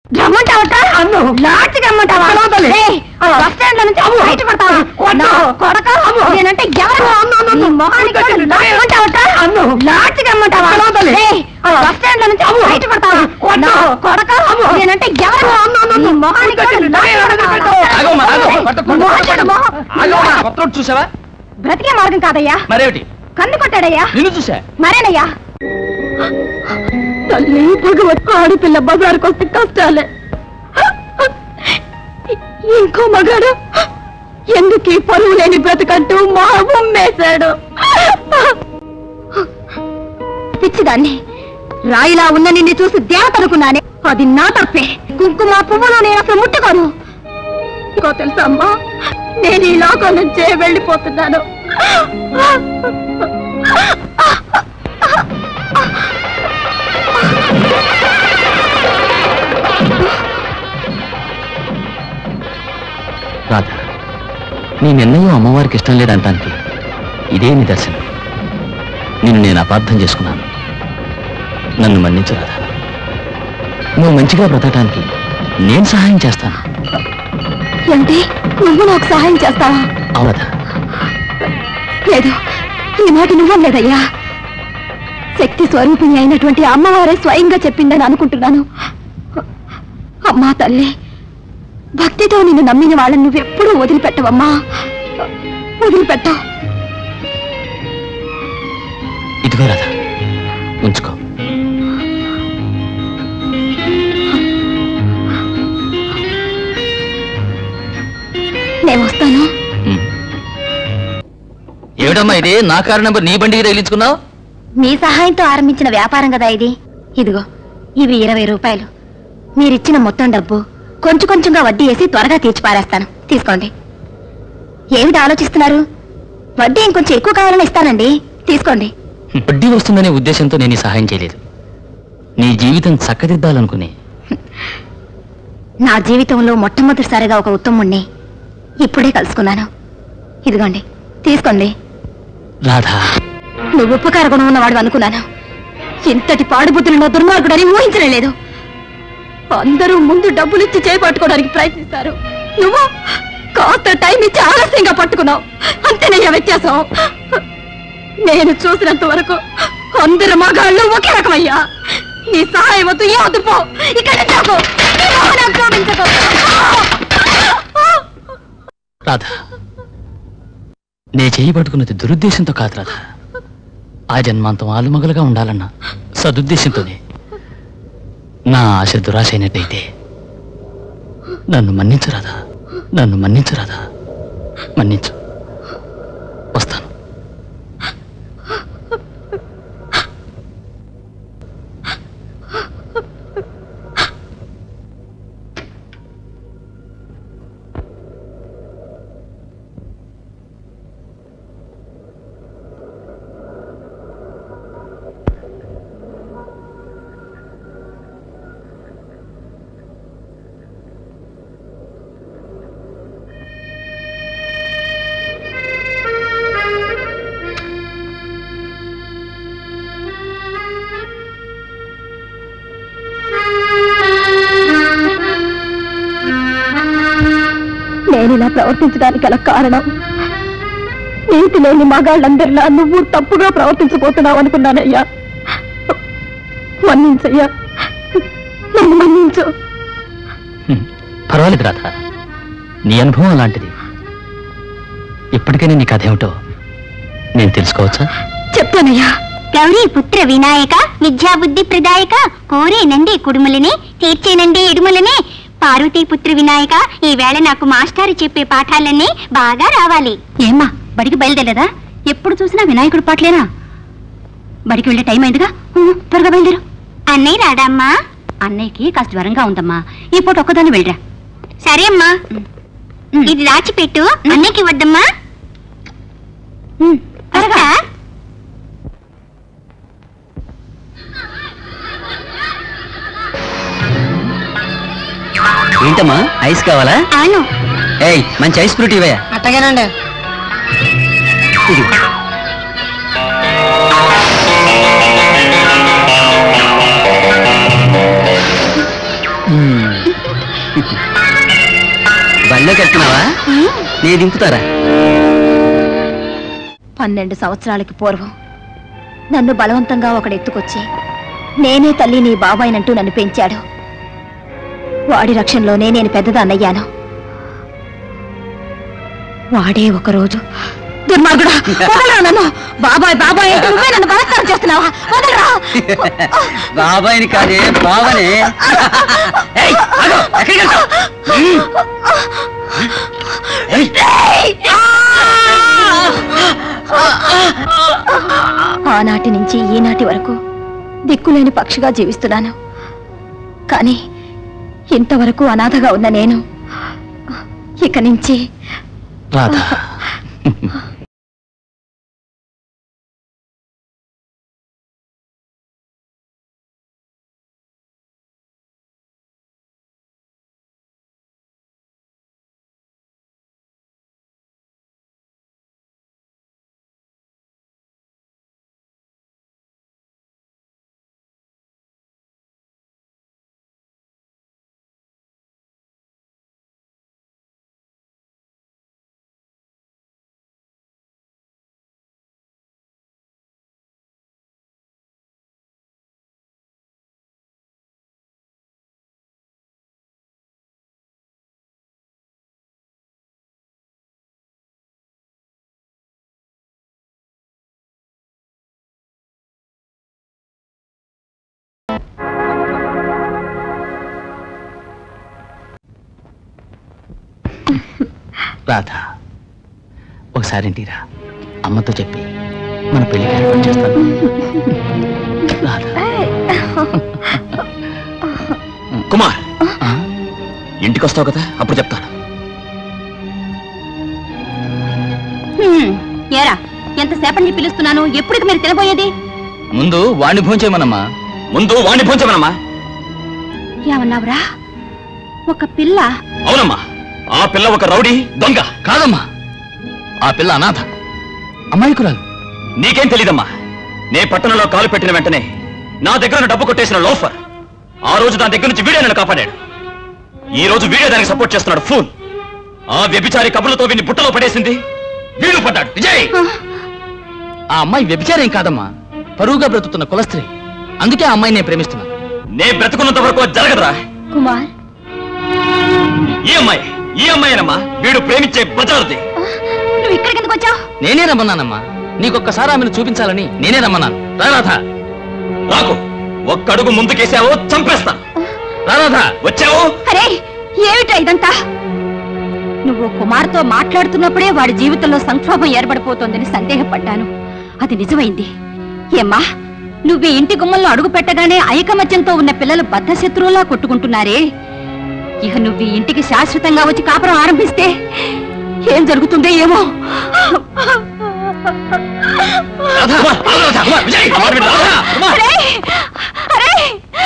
రమ్మంటావట లాడ్జికి రమ్మంటావా bus stand లో నుంచి బయట పడతావా కొడక నేనంటే ఎవరు మొహానికి రమ్మంటావట లాడ్జికి రమ్మంటావా బస్ స్టాండ్ లో నుంచి బయట పడతావా కొడక నేనంటే ఎవరు మొహానికి చూసావా? బ్రతికే మార్గం కాదయ్యా. మరేమిటి? కన్ను కొట్టాడయ్యా. నిన్ను చూసా. మరేనయ్యా. తల్లి భగవత్ ఆడపిల్ల బజారుకు వస్తే కష్టాలే. ఇంకో మగాడు ఎందుకు పరువు లేని బ్రతకంటూ మా ఉమ్మేశాడు. పిచ్చిదాన్ని రాయిలా ఉన్న నిన్ను చూసి దేవత అనుకున్నానే. అది నా తప్పే. కుంకుమ పువ్వులో నేను అసలు ముట్టుకోను. ఇంకో తెలుసా అమ్మా, నేను ఈ లోకం నుంచే వెళ్ళిపోతున్నాను. రాధా, నీ నిర్ణయం అమ్మవారికి ఇష్టం లేదంటానికి ఇదే నిదర్శనం. నిన్ను నేను అపార్థం చేసుకున్నాను. నన్ను మన్నించు రాధా. నువ్వు మంచిగా బ్రతకటానికి నేను సహాయం చేస్తాను. ఏంటి, నువ్వు నాకు సహాయం చేస్తావా? అవునదా? లేదు, ఈ మాట నువ్వలేదయ్యా. శక్తి స్వరూపిణి అయినటువంటి అమ్మవారే స్వయంగా చెప్పిందని అనుకుంటున్నాను. అమ్మా తల్లి, భక్తితో నిన్ను నమ్మిన వాళ్ళని నువ్వెప్పుడూ వదిలిపెట్టవమ్మా. వదిలిపెట్టవు. ఇదిగో రాధా, ఉంచుకో. నేను వస్తాను. ఏమిటమ్మా ఇది? నా కారు నెంబర్ నీ బండికి తగిలించుకున్నావు? మీ సహాయంతో ఆరంభించిన వ్యాపారం కదా ఇది. ఇదిగో, ఇవి 20 రూపాయలు. మీరిచ్చిన మొత్తం డబ్బు కొంచెం కొంచెంగా వడ్డీ వేసి త్వరగా తీర్చి పారేస్తాను. తీసుకోండి. ఏమిటి ఆలోచిస్తున్నారు? వడ్డీ ఇంకొంచెం ఎక్కువ కావాలని ఇస్తానండి. తీసుకోండి. వడ్డీ వస్తుందనే ఉద్దేశంతో నేను ఈ సహాయం చేయలేదు. నీ జీవితం చక్కదిద్దాలనుకునే. నా జీవితంలో మొట్టమొదటిసారిగా ఒక ఉత్తముణ్ణి ఇప్పుడే కలుసుకున్నాను. ఇదిగోండి, తీసుకోండి. రాధా, నువ్వు ఉపకార గుణం ఉన్నవాడు అనుకున్నాను. ఇంతటి పాడుబుద్ధులున్న దుర్మార్గుడని ఊహించలేదు. అందరూ ముందు డబ్బులిచ్చి చేపట్టుకోవడానికి ప్రయత్నిస్తారు. నువ్వు కాస్త టైం ఇచ్చి ఆలస్యంగా పట్టుకున్నావు. అంతేనయ్యా వ్యత్యాసం. నేను చూసినంత వరకు అందరు మగాళ్ళు ఒకే రకమయ్యా. నీ సహాయం వద్దు, ఏ వద్దు, పో ఇక్కడ. రాధా, నే చేయి పట్టుకున్నది దురుద్దేశంతో కాదు రాధా. ఆ జన్మాంతం ఆలుమగలుగా ఉండాలన్న సదుద్దేశంతోనే. నా ఆశ దురాశ అయినట్టయితే నన్ను మన్నించు రాధా. నన్ను మన్నించు రాధా. మన్నించు. వస్తాను. నేను ఇలా ప్రవర్తించడానికి గల కారణం, నీతి లేని మగాళ్ళందరిలా నువ్వు తప్పుగా ప్రవర్తించబోతున్నావు అనుకున్నానయ్యా. మన్నించయ్యా, నన్ను మన్నించు. పర్వాలేదు రాధా, నీ అనుభవం అలాంటిది. ఇప్పటికైనా నీ కథ ఏమిటో నేను తెలుసుకోవచ్చా? చెప్తానయ్యా. గౌరీ పుత్ర వినాయక, విద్యాబుద్ధి ప్రదాయక, కోరేనండి కుడుములని, తీర్చేనండి ఇడుములని. పార్వతీ పుత్ర వినాయక, ఈ వేళ నాకు మాస్టారు చెప్పే పాఠాలన్నీ బాగా రావాలి. ఏమ్మా, బడికి బయలుదేరలేదా? ఎప్పుడు చూసినా వినాయకుడి పాటలేనా? బడికి వెళ్ళే టైం అయిందిగా, త్వరగా బయలుదేరు. అన్నయ్య రాడమ్మా? అన్నయ్యకి కాస్త జ్వరంగా ఉందమ్మా, ఈ పూట ఒక్కదాన్ని వెళ్ళరా. సరే అమ్మా, ఇది దాచిపెట్టు, అన్నయ్యకి వద్దమ్మా. త్వరగా. ఏంటమ్మా, ఐస్ కావాలా? అవును. ఏయ్, మంచి ఐస్ ఫ్రూట్ ఇవే. అట్టగానండి. బళ్ళోకి వెళ్తున్నావా? నేను దింపుతారా? 12 సంవత్సరాలకి పూర్వం నన్ను బలవంతంగా ఒకడు ఎత్తుకొచ్చి నేనే తల్లి నీ బాబాయినంటూ నన్ను పెంచాడు. వాడి రక్షణలోనే నేను పెద్దదాన్నయ్యాను. వాడే ఒకరోజు దుర్మార్గుడా, వదలరా నన్ను. బాబాయ్ బాబాయ్ అంటే నువ్వే నన్ను బలత్కారం చేస్తున్నావా? వదలరా. బాబాయిని కాదే, బావనే. ఆనాటి నుంచి ఈనాటి వరకు దిక్కులేని పక్షిగా జీవిస్తున్నాను. కానీ ఇంతవరకు అనాథగా ఉన్న నేను ఇక నుంచి రాధా, రాధా, ఒకసారి ఇంటిరా. అమ్మతో చెప్పి మన పెళ్లికి ఏర్పాటు చేస్తాను. రాధా. కుమార్, ఇంటికి వస్తావు కదా, అప్పుడు చెప్తాను. ఏరా, ఎంతసేపటి నుంచి పిలుస్తున్నాను? ఎప్పటికి మీరు తినబోయేది? ముందు వాణ్ణి భోంచేయమనమ్మా. ఏమన్నావురా? ఒక పిల్ల? అవునమ్మా, ఆ పిల్ల ఒక రౌడీ దొంగ. కాదమ్మా, ఆ పిల్ల అనాథ, అమాయకురాలు. నీకేం తెలీదమ్మా. నే పట్టణంలో కాలు పెట్టిన వెంటనే నా దగ్గర డబ్బు కొట్టేసిన లోఫర్ ఆ రోజు దాని దగ్గర నుంచి వీడే నన్ను కాపాడాడు. ఈ రోజు వీడే దానికి సపోర్ట్ చేస్తున్నాడు. ఫూల్. ఆ వ్యభిచారి కబుర్లతో వీడిని బుట్టలో పడేసింది, వీడు పడ్డాడు. విజయ్, ఆ అమ్మాయి వ్యభిచారేం కాదమ్మా, పరువుగా బ్రతుకుతున్న కులస్త్రీ. అందుకే ఆ అమ్మాయి నేను ప్రేమిస్తున్నా. నే బ్రతుకున్నంత వరకు జరగదురా. కుమార్, ఈ అమ్మాయినమ్మా వీడు ప్రేమించే బజారుది. నువ్వు ఇక్కడికి ఎందుకు వచ్చావు? నేనే రమ్మన్నానమ్మా. నీకొక్కసారి ఆమెను చూపించాలని నేనే రమ్మన్నాను. రాధా, రాకు. ఒక్కడుగు ముందుకేసావో చంపేస్తా. రాధా, వచ్చావు? అరే, ఏమిటా ఇదంతా? నువ్వు కుమార్తో మాట్లాడుతున్నప్పుడే వాడి జీవితంలో సంక్షోభం ఏర్పడిపోతోందని సందేహపడ్డాను. అది నిజమైంది. ఏమ్మా, నువ్వు ఇంటి గుమ్మంలో అడుగు పెట్టగానే ఐకమత్యంతో ఉన్న పిల్లలు బద్ధశత్రువులా కొట్టుకుంటున్నారే. ఇక నువ్వు ఇంటికి శాశ్వతంగా వచ్చి కాపురం ఆరంభిస్తే ఏం జరుగుతుందో ఏమో. రాధా, రాధా, రాధా, విజయ్,